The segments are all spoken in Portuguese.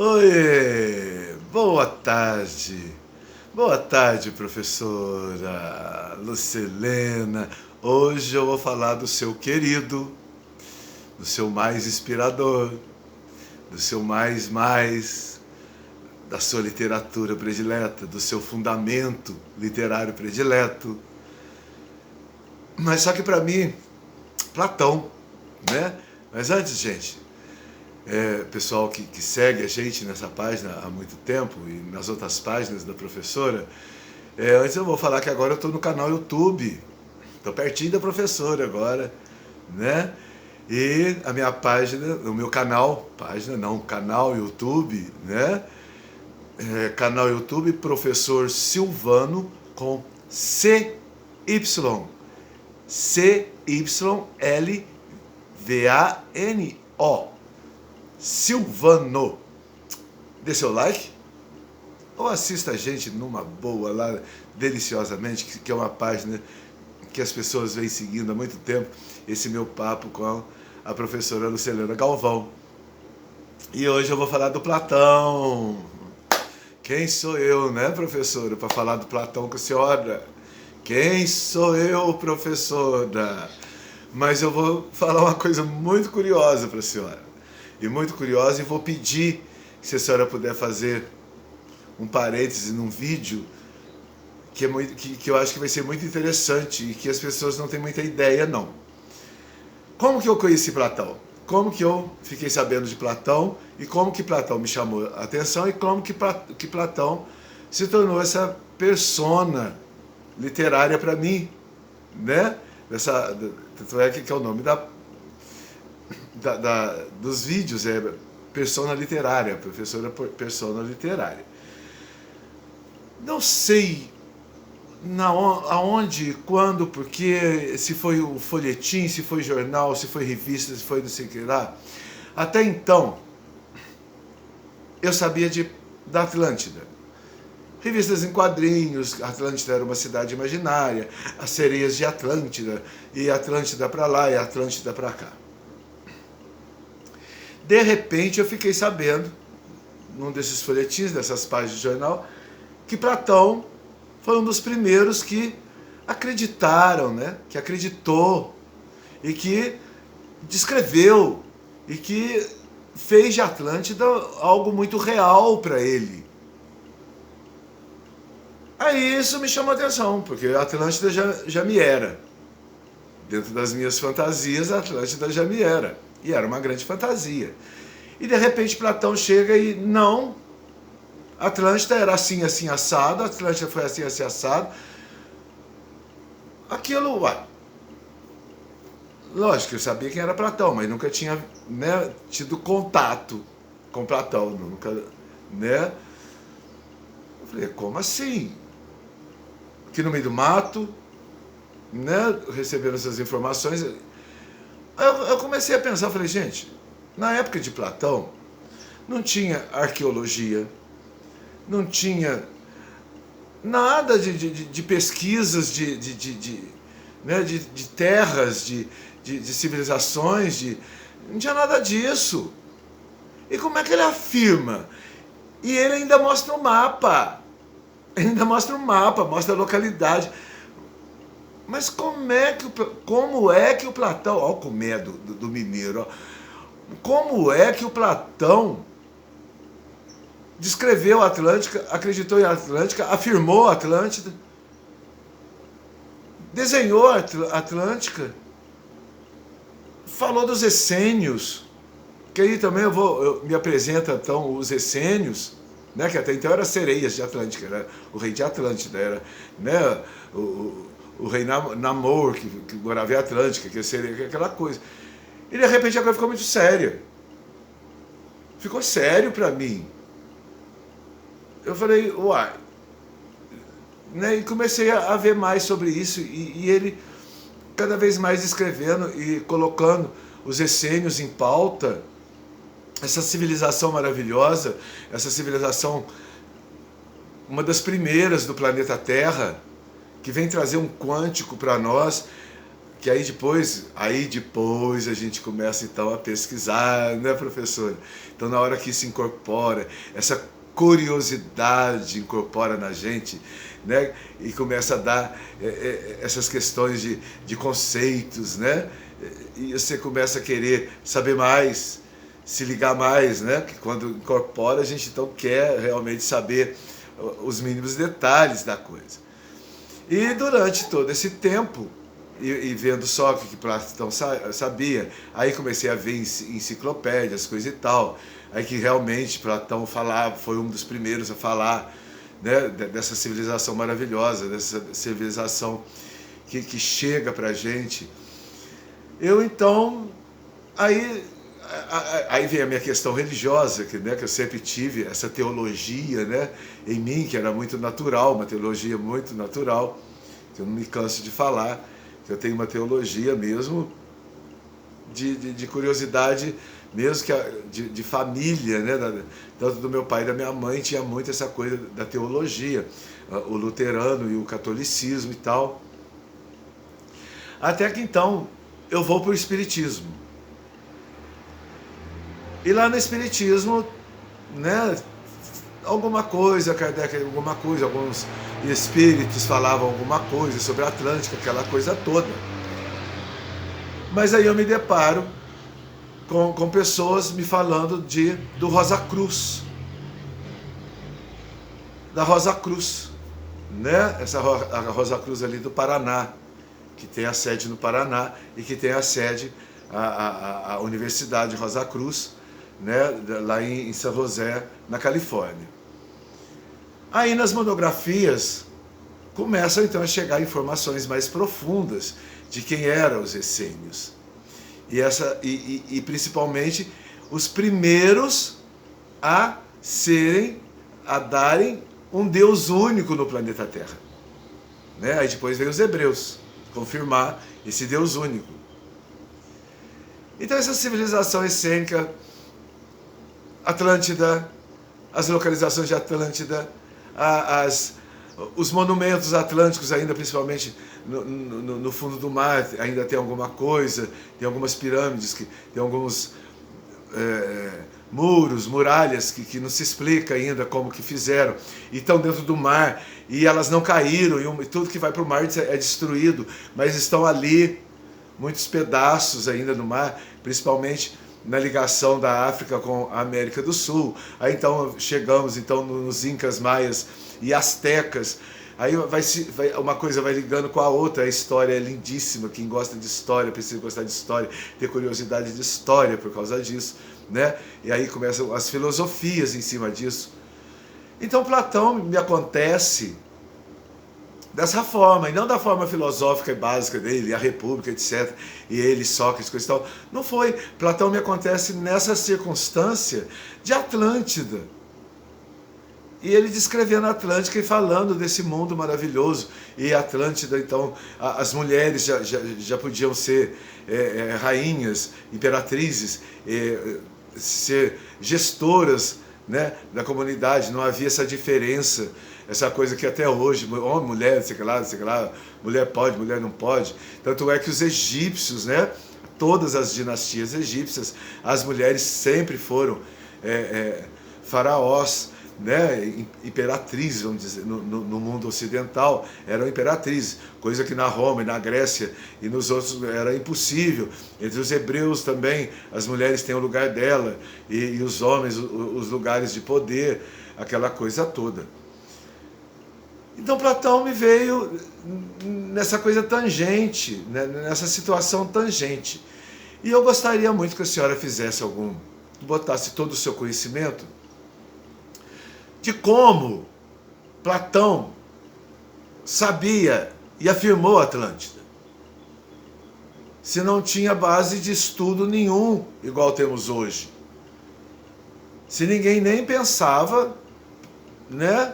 Oi, boa tarde. Boa tarde, professora Lucilena. Hoje eu vou falar do seu querido, do seu mais inspirador, do seu mais, da sua literatura predileta, do seu fundamento literário predileto. Mas só que para mim, Platão, né? Mas antes, gente, pessoal que segue a gente nessa página há muito tempo e nas outras páginas da professora, antes eu vou falar que agora eu estou no canal YouTube, estou pertinho da professora agora, né? E a minha página, o meu canal, canal YouTube, né? Canal YouTube Professor Silvano com CY, CYLVANO. Silvano. Dê seu like ou assista a gente numa boa lá, deliciosamente, que é uma página que as pessoas vêm seguindo há muito tempo, esse meu papo com a professora Lucilena Galvão. E hoje eu vou falar do Platão. Quem sou eu, né, professora, para falar do Platão com a senhora? Quem sou eu, professora? Mas eu vou falar uma coisa muito curiosa para a senhora. E muito curiosa, e vou pedir se a senhora puder fazer um parêntese num vídeo que eu acho que vai ser muito interessante e que as pessoas não têm muita ideia, não. Como que eu conheci Platão? Como que eu fiquei sabendo de Platão e como que Platão me chamou a atenção e como que Platão se tornou essa persona literária para mim, né? Tanto é que é o nome dos vídeos, persona literária, professora persona literária. Não sei aonde, quando, porque, se foi o folhetim, se foi jornal, se foi revista, se foi não sei o que lá. Até então, eu sabia da Atlântida. Revistas em quadrinhos, Atlântida era uma cidade imaginária, as sereias de Atlântida, e Atlântida para lá e Atlântida para cá. De repente eu fiquei sabendo, num desses folhetins, dessas páginas de jornal, que Platão foi um dos primeiros que acreditaram, né? Que acreditou e que descreveu e que fez de Atlântida algo muito real para ele. Aí isso me chamou a atenção, porque a Atlântida já me era. Dentro das minhas fantasias, a Atlântida já me era. E era uma grande fantasia. E de repente Platão chega e não, Atlântida era assim, assim, assado, Atlântida foi assim, assim, assado. Aquilo, lógico que eu sabia quem era Platão, mas nunca tinha, né, tido contato com Platão, nunca, né? Eu falei, como assim? Aqui no meio do mato, né, recebendo essas informações. Eu comecei a pensar, falei, gente, na época de Platão, não tinha arqueologia, não tinha nada de pesquisas né, de terras, de civilizações, não tinha nada disso. E como é que ele afirma? E ele ainda mostra o mapa, mostra a localidade. Mas como é que o Platão, ó, com medo do mineiro, ó, como é que o Platão descreveu a Atlântica, acreditou em Atlântica, afirmou a Atlântida, desenhou a Atlântica, falou dos essênios, que aí também me apresenta então os essênios, né, que até então eram sereias de Atlântica, era o rei de Atlântida, era, né, o rei Namor, que morava em Atlântica, que seria aquela coisa. E de repente a coisa ficou muito séria. Ficou sério para mim. Eu falei, uai. Né? E comecei a ver mais sobre isso. E ele cada vez mais escrevendo e colocando os essênios em pauta. Essa civilização maravilhosa, essa civilização, uma das primeiras do planeta Terra, que vem trazer um quântico para nós, que aí depois a gente começa então a pesquisar, né, professora? Então na hora que isso incorpora, essa curiosidade incorpora na gente, né, e começa a dar essas questões de conceitos, né, e você começa a querer saber mais, se ligar mais, né, que quando incorpora a gente então quer realmente saber os mínimos detalhes da coisa. E durante todo esse tempo, e vendo só o que Platão sabia, aí comecei a ver enciclopédias, coisa e tal, aí que realmente Platão falava, foi um dos primeiros a falar, né, dessa civilização maravilhosa, dessa civilização que chega pra gente. Eu então, aí vem a minha questão religiosa, né, que eu sempre tive, essa teologia, né, em mim, que era muito natural, uma teologia muito natural, que eu não me canso de falar, que eu tenho uma teologia mesmo de curiosidade, mesmo que de família, né, tanto do meu pai e da minha mãe tinha muito essa coisa da teologia, o luterano e o catolicismo e tal. Até que então eu vou para o espiritismo. E lá no espiritismo, né, alguma coisa, Kardec, alguma coisa, alguns espíritos falavam alguma coisa sobre a Atlântica, aquela coisa toda. Mas aí eu me deparo com pessoas me falando do Rosa Cruz. Da Rosa Cruz, né? A Rosa Cruz ali do Paraná, que tem a sede no Paraná e que tem a sede, a Universidade Rosa Cruz, né? Lá em São José, na Califórnia. Aí nas monografias começam então a chegar informações mais profundas de quem eram os essênios. E principalmente os primeiros a darem um Deus único no planeta Terra. Né? Aí depois veio os hebreus confirmar esse Deus único. Então essa civilização essênica, Atlântida, as localizações de Atlântida, os monumentos atlânticos ainda, principalmente no fundo do mar, ainda tem alguma coisa, tem algumas pirâmides, tem alguns muros, muralhas que não se explica ainda como que fizeram, e estão dentro do mar, e elas não caíram, e tudo que vai para o mar é destruído, mas estão ali, muitos pedaços ainda no mar, principalmente na ligação da África com a América do Sul. Aí então chegamos então nos Incas, Maias e Astecas. Aí uma coisa vai ligando com a outra. A história é lindíssima. Quem gosta de história precisa gostar de história, ter curiosidade de história por causa disso, né? E aí começam as filosofias em cima disso. Então Platão me acontece dessa forma, e não da forma filosófica e básica dele, a República, etc. E ele, Sócrates, coisa e tal. Não foi. Platão me acontece nessa circunstância de Atlântida. E ele descrevendo a Atlântica e falando desse mundo maravilhoso. E Atlântida, então, as mulheres já podiam ser rainhas, imperatrizes, ser gestoras, né, da comunidade. Não havia essa diferença, essa coisa que até hoje, homem, mulher, sei lá, mulher pode, mulher não pode. Tanto é que os egípcios, né, todas as dinastias egípcias, as mulheres sempre foram faraós, né, imperatrizes, vamos dizer, no mundo ocidental, eram imperatrizes, coisa que na Roma e na Grécia e nos outros era impossível. Entre os hebreus também, as mulheres têm o lugar dela, e os homens, os lugares de poder, aquela coisa toda. Então Platão me veio nessa coisa tangente, né, nessa situação tangente. E eu gostaria muito que a senhora fizesse botasse todo o seu conhecimento de como Platão sabia e afirmou a Atlântida, se não tinha base de estudo nenhum, igual temos hoje. Se ninguém nem pensava, né,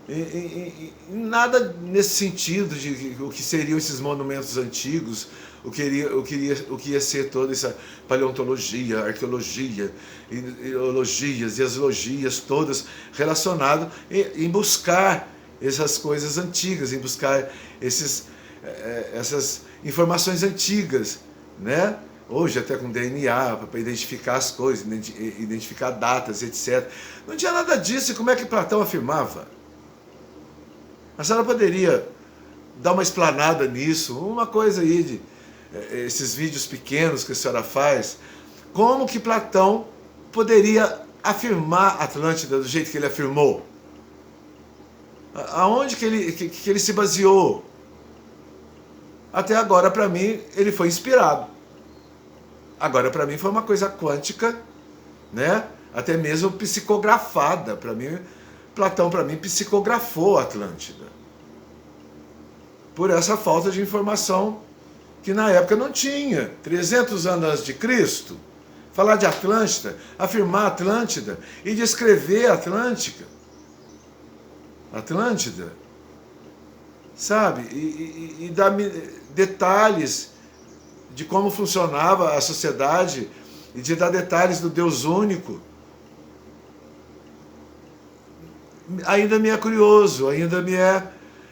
em nada nesse sentido de o que seriam esses monumentos antigos, o que ia ser toda essa paleontologia, arqueologia, ideologias e as logias todas relacionadas em buscar essas coisas antigas, em buscar essas informações antigas, né? Hoje até com DNA, para identificar as coisas, identificar datas, etc. Não tinha nada disso, e como é que Platão afirmava? A senhora poderia dar uma explanada nisso, uma coisa aí de esses vídeos pequenos que a senhora faz, como que Platão poderia afirmar Atlântida do jeito que ele afirmou? Aonde que ele se baseou? Até agora, para mim, ele foi inspirado. Agora, para mim, foi uma coisa quântica, né? Até mesmo psicografada. Para mim, Platão, para mim, psicografou a Atlântida. Por essa falta de informação que na época não tinha. 300 anos antes de Cristo, falar de Atlântida, afirmar Atlântida e descrever Atlântida, sabe? E dar detalhes de como funcionava a sociedade e de dar detalhes do Deus único. Ainda me é curioso, ainda me é...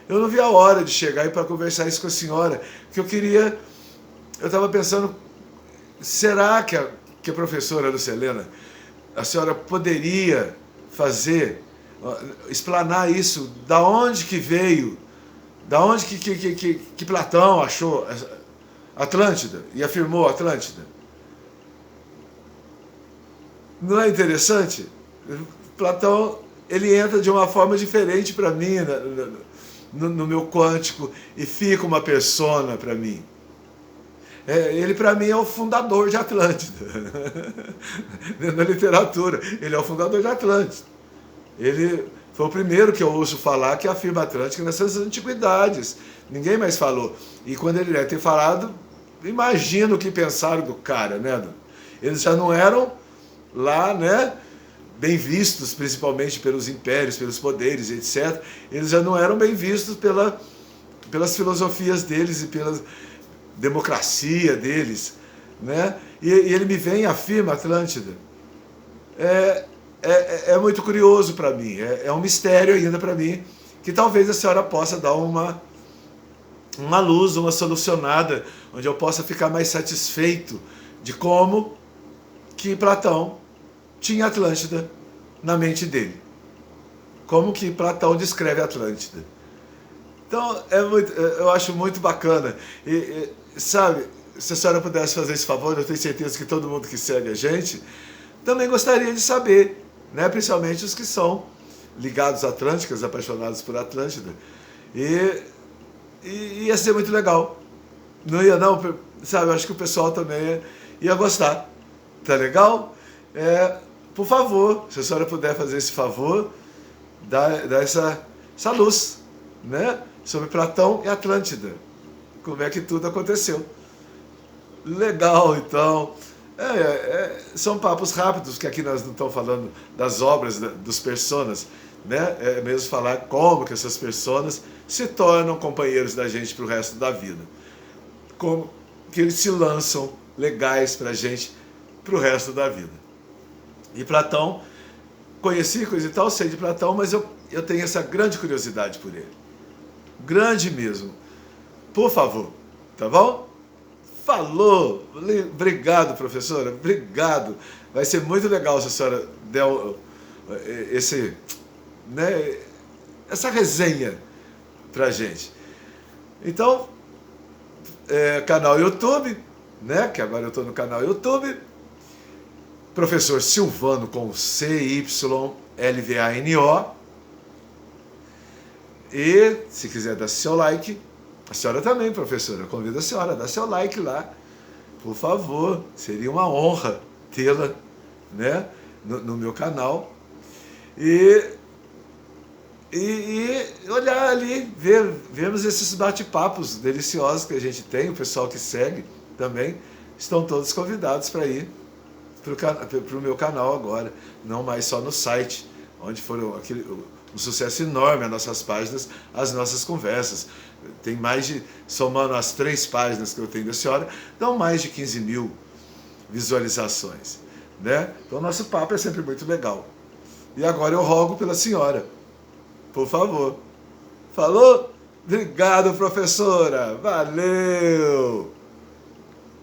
Eu não vi a hora de chegar aí para conversar isso com a senhora, que eu estava pensando, será que a professora Lucilena, a senhora poderia explanar isso, da onde que veio, da onde que Platão achou Atlântida e afirmou Atlântida? Não é interessante? Platão, ele entra de uma forma diferente para mim, no meu quântico, e fica uma persona para mim. Ele, para mim, é o fundador de Atlântida. Na literatura, ele é o fundador de Atlântida. Ele foi o primeiro que eu ouço falar que afirma Atlântida nessas antiguidades. Ninguém mais falou. E quando ele deve ter falado, imagina o que pensaram do cara, né? Eles já não eram lá, né, bem vistos, principalmente pelos impérios, pelos poderes, etc. Eles já não eram bem vistos pelas filosofias deles e pela democracia deles, né? E ele me vem e afirma Atlântida. É muito curioso para mim, é um mistério ainda para mim, que talvez a senhora possa dar uma luz, uma solucionada, onde eu possa ficar mais satisfeito de como que Platão tinha Atlântida na mente dele. Como que Platão descreve Atlântida. Então, eu acho muito bacana. Sabe, se a senhora pudesse fazer esse favor, eu tenho certeza que todo mundo que segue a gente também gostaria de saber, né? Principalmente os que são ligados a Atlânticas, apaixonados por Atlântida. E ia ser muito legal. Não ia não, sabe? Eu acho que o pessoal também ia gostar. Tá legal? Por favor, se a senhora puder fazer esse favor, dar essa luz, né? Sobre Platão e Atlântida. Como é que tudo aconteceu. Legal, então. São papos rápidos, que aqui nós não estamos falando das obras, dos personas, né? É mesmo falar como que essas personas se tornam companheiros da gente para o resto da vida. Como que eles se lançam legais para a gente para o resto da vida. E Platão, conheci coisa e tal, sei de Platão, mas eu tenho essa grande curiosidade por ele. Grande mesmo. Por favor, tá bom? Falou! Obrigado, professora, obrigado. Vai ser muito legal se a senhora der essa resenha pra gente. Então, canal YouTube, né? Que agora eu estou no canal YouTube. Professor Silvano com CYLVANO. E se quiser dar seu like, a senhora também, professora, convido a senhora a dar seu like lá, por favor, seria uma honra tê-la, né, no meu canal. E olhar ali, vermos esses bate-papos deliciosos que a gente tem, o pessoal que segue também, estão todos convidados para ir para o meu canal agora, não mais só no site, onde foram um sucesso enorme as nossas páginas, as nossas conversas. Tem somando as 3 páginas que eu tenho da senhora, dão mais de 15 mil visualizações, né? Então, nosso papo é sempre muito legal. E agora eu rogo pela senhora, por favor. Falou? Obrigado, professora. Valeu.